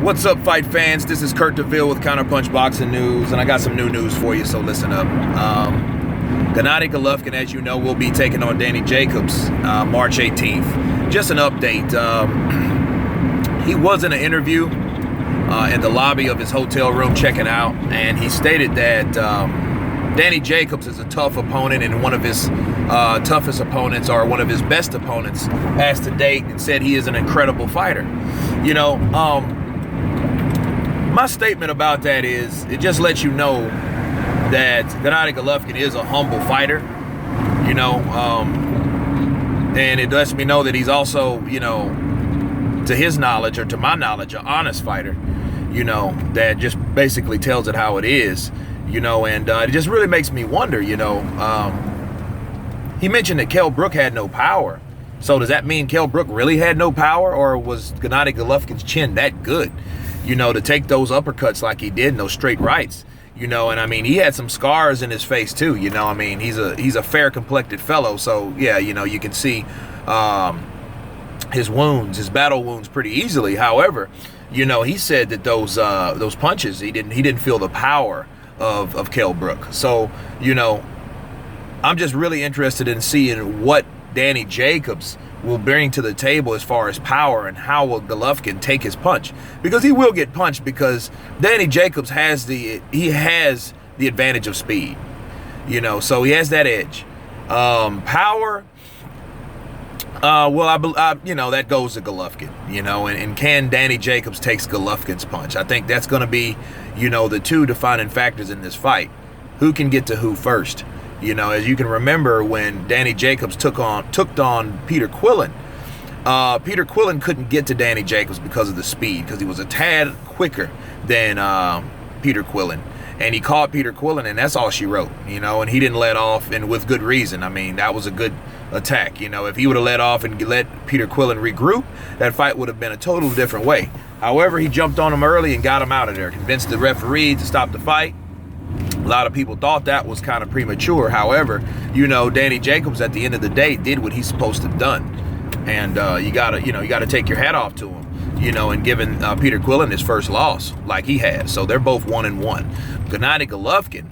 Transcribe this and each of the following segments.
What's up, fight fans? This is Kurt DeVille with Counterpunch Boxing News, and I got some new news for you, so listen up. Gennady Golovkin, as you know, will be taking on Danny Jacobs March 18th. Just an update. He was in an interview in the lobby of his hotel room checking out, and he stated that Danny Jacobs is a tough opponent and one of his toughest opponents, or one of his best opponents as to date, and said he is an incredible fighter. You know, my statement about that is, it just lets you know that Gennady Golovkin is a humble fighter, you know, and it lets me know that he's also, you know, to his knowledge, or to my knowledge, an honest fighter, you know, that just basically tells it how it is, you know, and it just really makes me wonder, you know, he mentioned that Kell Brook had no power. So does that mean Kell Brook really had no power, or was Gennady Golovkin's chin that good, you know, to take those uppercuts like he did, and those straight rights, you know? And I mean, he had some scars in his face too, you know. I mean, he's a fair complected fellow, so yeah, you know, you can see his wounds, his battle wounds, pretty easily. However, you know, he said that those punches, he didn't feel the power of Kell Brook. So, you know, I'm just really interested in seeing what Danny Jacobs will bring to the table as far as power, and how will Golovkin take his punch, because he will get punched, because Danny Jacobs has the advantage of speed, you know, so he has that edge. Power, well, you know, that goes to Golovkin, you know, and can Danny Jacobs takes Golovkin's punch? I think that's going to be, you know, the two defining factors in this fight. Who can get to who first? You know, as you can remember, when Danny Jacobs took on Peter Quillin, Peter Quillin couldn't get to Danny Jacobs because of the speed, because he was a tad quicker than Peter Quillin. And he caught Peter Quillin, and that's all she wrote, you know, and he didn't let off, and with good reason. I mean, that was a good attack, you know. If he would have let off and let Peter Quillin regroup, that fight would have been a totally different way. However, he jumped on him early and got him out of there, convinced the referee to stop the fight. A lot of people thought that was kind of premature. However, you know, Danny Jacobs at the end of the day did what he's supposed to have done, and you gotta take your hat off to him, you know, and giving Peter Quillin his first loss like he has. So they're both 1-1. Gennady Golovkin,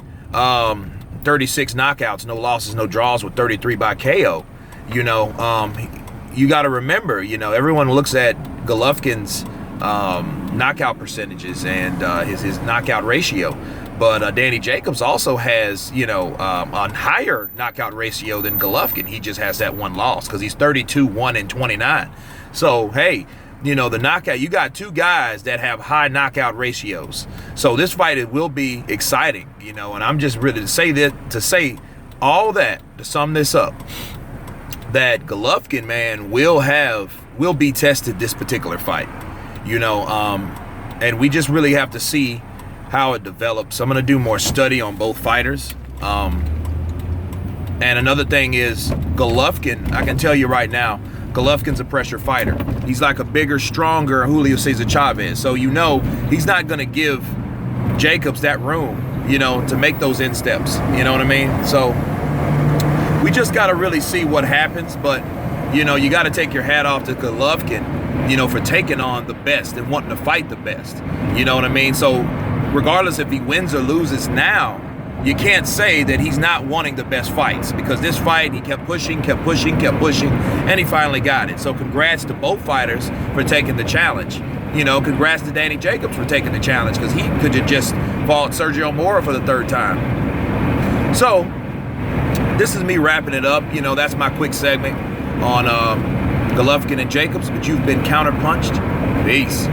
36 knockouts, no losses, no draws, with 33 by KO. You know, you got to remember, you know, everyone looks at Golovkin's knockout percentages and his knockout ratio. But Danny Jacobs also has, you know, a higher knockout ratio than Golovkin. He just has that one loss, because he's 32-1-29. So, hey, you know, the knockout, you got two guys that have high knockout ratios. So this fight, it will be exciting, you know, and I'm just ready to say all that, to sum this up, that Golovkin, man, will be tested this particular fight, you know, and we just really have to see how it develops. I'm going to do more study on both fighters. And another thing is, Golovkin, I can tell you right now, Golovkin's a pressure fighter. He's like a bigger, stronger Julio Cesar Chavez. So, you know, he's not going to give Jacobs that room, you know, to make those insteps. You know what I mean? So we just got to really see what happens. But, you know, you got to take your hat off to Golovkin, you know, for taking on the best and wanting to fight the best. You know what I mean? So regardless if he wins or loses now, you can't say that he's not wanting the best fights, because this fight, he kept pushing, and he finally got it. So congrats to both fighters for taking the challenge. You know, congrats to Danny Jacobs for taking the challenge, because he could have just fought Sergio Mora for the third time. So this is me wrapping it up. You know, that's my quick segment on Golovkin and Jacobs, but you've been counterpunched. Peace.